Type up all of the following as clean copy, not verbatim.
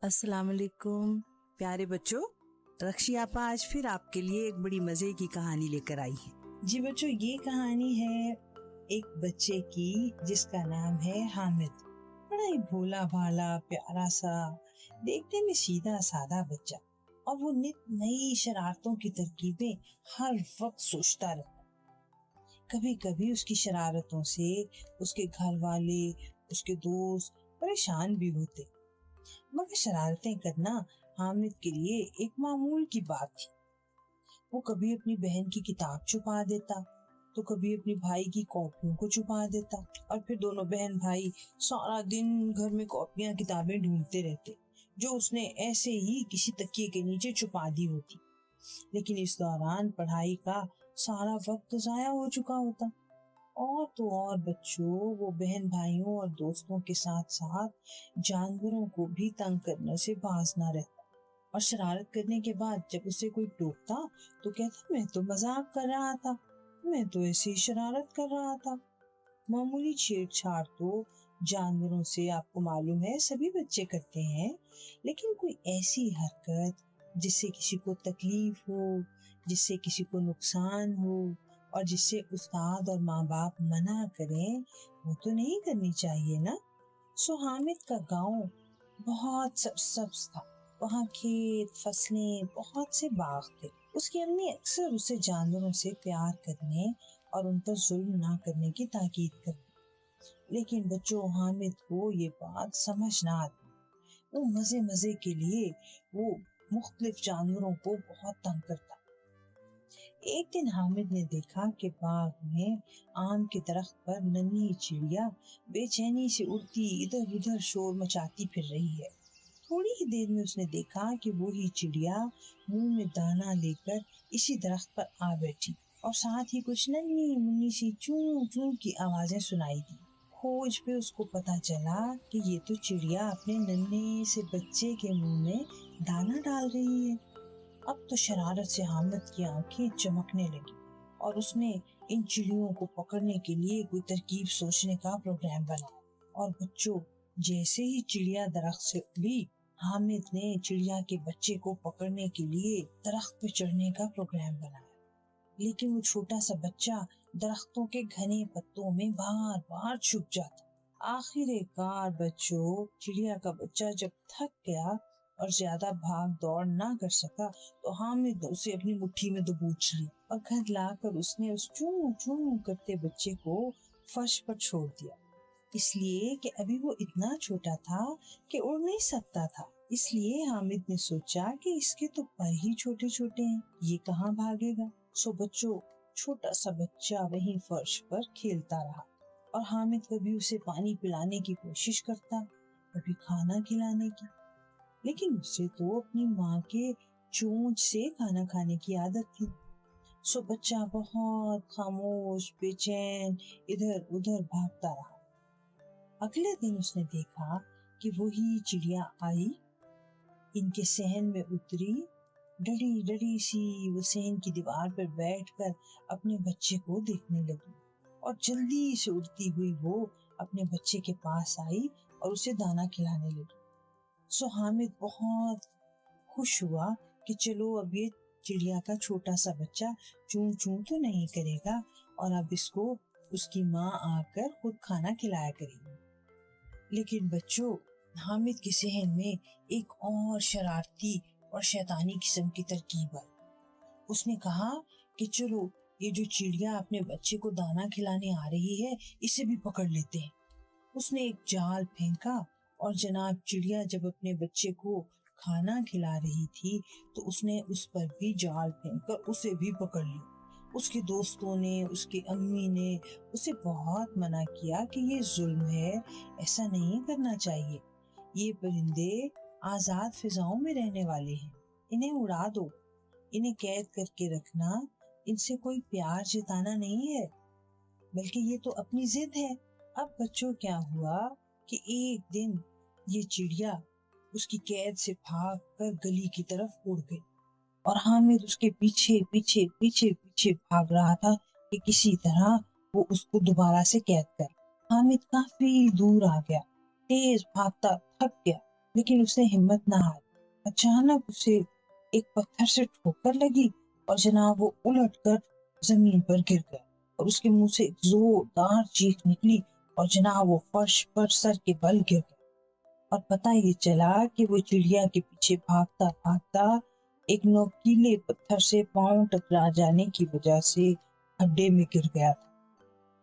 السلام علیکم پیارے بچوں، رکشی آپا آج پھر آپ کے لیے ایک بڑی مزے کی کہانی لے کر آئی ہے۔ جی بچوں، یہ کہانی ہے ایک بچے کی جس کا نام ہے حامد۔ بڑا ہی بھولا بھالا پیارا سا، دیکھنے میں سیدھا سادہ بچہ، اور وہ نت نئی شرارتوں کی ترکیبیں ہر وقت سوچتا رہتا۔ کبھی کبھی اس کی شرارتوں سے اس کے گھر والے، اس کے دوست پریشان بھی ہوتے، مگر شرارتیں کرنا حامد کے لیے ایک معمول کی بات تھی۔ وہ کبھی اپنی بہن کی کتاب چھپا دیتا تو کبھی اپنی بھائی کی کاپیوں کو چھپا دیتا، اور پھر دونوں بہن بھائی سارا دن گھر میں کاپیاں کتابیں ڈھونڈتے رہتے جو اس نے ایسے ہی کسی تکیے کے نیچے چھپا دی ہوتی۔ لیکن اس دوران پڑھائی کا سارا وقت ضائع ہو چکا ہوتا، اور تو اور بچوں، وہ بہن بھائیوں اور دوستوں کے ساتھ ساتھ جانوروں کو بھی تنگ کرنے سے باز نہ رہتا، اور شرارت کرنے کے بعد جب اسے کوئی ٹوکتا تو کہتا میں تو مذاق کر رہا تھا، میں تو ایسی شرارت کر رہا تھا۔ معمولی چھیڑ چھاڑ تو جانوروں سے آپ کو معلوم ہے سبھی بچے کرتے ہیں، لیکن کوئی ایسی حرکت جس سے کسی کو تکلیف ہو، جس سے کسی کو نقصان ہو، اور جس سے استاد اور ماں باپ منع کریں، وہ تو نہیں کرنی چاہیے نا۔ حامد کا گاؤں بہت سرسبز تھا، وہاں کھیت، فصلیں، بہت سے باغ تھے۔ اس کی امی اکثر اسے جانوروں سے پیار کرنے اور ان پر ظلم نہ کرنے کی تاکید کرتی، لیکن بچوں، حامد کو یہ بات سمجھ نہ آتی۔ وہ مزے کے لیے وہ مختلف جانوروں کو بہت تنگ کرتا۔ ایک دن حامد نے دیکھا کہ باغ میں آم کے درخت پر ننھی چڑیا بے چینی سے اڑتی ادھر ادھر شور مچاتی پھر رہی ہے۔ تھوڑی ہی دیر میں اس نے دیکھا کہ وہی چڑیا منہ میں دانا لے کر اسی درخت پر آ بیٹھی، اور ساتھ ہی کچھ ننھی منی سی چوں چوں کی آوازیں سنائی دی۔ کھوج پہ اس کو پتا چلا کہ یہ تو چڑیا اپنے ننھے سے بچے کے منہ میں دانا ڈال رہی ہے۔ اب تو شرارت سے حامد کی آنکھیں چمکنے لگی، اور اس نے ان چڑیوں کو پکڑنے کے لیے کوئی ترکیب سوچنے کا پروگرام بنایا۔ اور بچوں، جیسے ہی چڑیا درخت سے اڑی، حامد نے چڑیا کے بچے کو پکڑنے کے لیے درخت پہ چڑھنے کا پروگرام بنایا، لیکن وہ چھوٹا سا بچہ درختوں کے گھنے پتوں میں بار بار چھپ جاتا۔ آخر کار بچوں، چڑیا کا بچہ جب تھک گیا اور زیادہ بھاگ دوڑ نہ کر سکا تو حامد نے اسے اپنی مٹھی میں دبوچ لی، اور گھر لا کر اس نے اس چوں چوں کرتے بچے کو فرش پر چھوڑ دیا، اس لیے کہ ابھی وہ اتنا چھوٹا تھا کہ اڑ نہیں سکتا تھا۔ اس لیے حامد نے سوچا کہ اس کے تو پر ہی چھوٹے چھوٹے ہیں، یہ کہاں بھاگے گا۔ بچوں، چھوٹا سا بچہ وہیں فرش پر کھیلتا رہا، اور حامد کبھی اسے پانی پلانے کی کوشش کرتا، کبھی کھانا کھلانے کی، لیکن اسے تو اپنی ماں کے چونچ سے کھانا کھانے کی عادت تھی۔ بچہ بہت خاموش، بے چین ادھر ادھر بھاگتا رہا۔ اگلے دن اس نے دیکھا کہ وہی چڑیا آئی، ان کے صحن میں اتری، ڈری ڈری سی وہ صحن کی دیوار پر بیٹھ کر اپنے بچے کو دیکھنے لگی، اور جلدی سے اڑتی ہوئی وہ اپنے بچے کے پاس آئی اور اسے دانا کھلانے لگی۔ حامد بہت خوش ہوا کہ چلو اب یہ چڑیا کا چھوٹا سا بچہ چون چون تو نہیں کرے گا، اور اب اس کو اس کی ماں آ کر خود کھانا کھلایا کرے گی۔ لیکن بچوں، حامد کے ذہن میں ایک اور شرارتی اور شیطانی قسم کی ترکیب آئی۔ اس نے کہا کہ چلو یہ جو چڑیا اپنے بچے کو دانا کھلانے آ رہی ہے، اسے بھی پکڑ لیتے ہیں۔ اس نے ایک جال پھینکا، اور جناب چڑیا جب اپنے بچے کو کھانا کھلا رہی تھی تو اس نے اس پر بھی جال پھینک کر اسے بھی پکڑ لیا۔ اس کے دوستوں نے، اس کی امی نے اسے بہت منع کیا کہ یہ ظلم ہے، ایسا نہیں کرنا چاہیے، یہ پرندے آزاد فضاؤں میں رہنے والے ہیں، انہیں اڑا دو، انہیں قید کر کے رکھنا ان سے کوئی پیار جتانا نہیں ہے، بلکہ یہ تو اپنی ضد ہے۔ اب بچوں، کیا ہوا کہ ایک دن یہ چڑیا اس کی قید سے بھاگ کر گلی کی طرف اڑ گئی، اور حامد اس کے پیچھے پیچھے پیچھے پیچھے بھاگ رہا تھا کہ کسی طرح وہ اس کو دوبارہ سے قید کر۔ حامد کافی دور آ گیا، تیز بھاگتا تھک گیا، اور اب اس کو کوئی راستہ نظر نہ آ رہا تھا۔ وہ بہت لیکن اس نے ہمت نہ ہاری. اچانک اسے ایک پتھر سے ٹھوکر لگی اور جناب وہ الٹ کر زمین پر گر گیا اور اس کے منہ سے ایک زوردار چیخ نکلی اور جناب وہ فرش پر سر کے بل گر گیا. اور پتہ یہ چلا کہ وہ چڑیا کے پیچھے بھاگتا بھاگتا ایک نوکیلے پتھر سے پاؤں ٹکرا جانے کی وجہ سے کھڈے میں گر گیا تھا.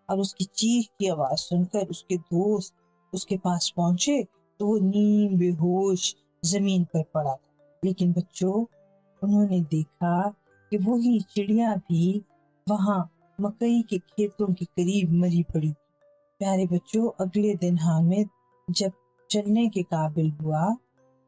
اور اس کی چیخ کی آواز سن کر اس کے دوست اس کے پاس پہنچے تو وہ نیم بے ہوش زمین پر پڑا تھا. لیکن بچوں، انہوں نے دیکھا کہ وہی چڑیا بھی وہاں مکئی کے کھیتوں کے قریب مری پڑی. پیارے بچوں، اگلے دن حامد جب چلنے کے قابل ہوا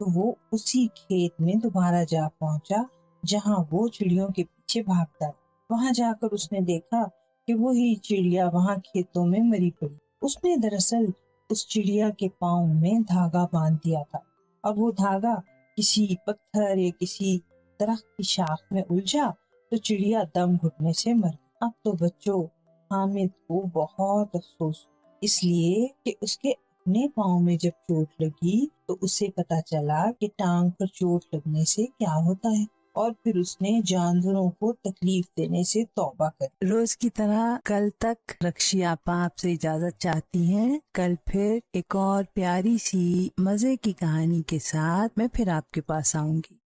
تو وہ اسی کھیت میں دوبارہ جا پہنچا جہاں وہ چڑیوں کے پیچھے بھاگتا. وہاں جا کر اس نے دیکھا کہ وہی چڑیا وہاں کھیتوں میں مری پڑی. اس نے دراصل اس چڑیا کے پاؤں میں دھاگا باندھ دیا تھا اور وہ دھاگا کسی پتھر یا کسی درخت کی شاخ میں الجھا تو چڑیا دم گھٹنے سے مر گئی. اب تو بچوں حامد کو بہت افسوس، اس لیے کہ اس کے اپنے پاؤں میں جب چوٹ لگی تو اسے پتا چلا کہ ٹانگ پر چوٹ لگنے سے کیا ہوتا ہے، اور پھر اس نے جانوروں کو تکلیف دینے سے توبہ کر. روز کی طرح کل تک رکشی آپا آپ سے اجازت چاہتی ہیں. کل پھر ایک اور پیاری سی مزے کی کہانی کے ساتھ میں پھر آپ کے پاس آؤں گی.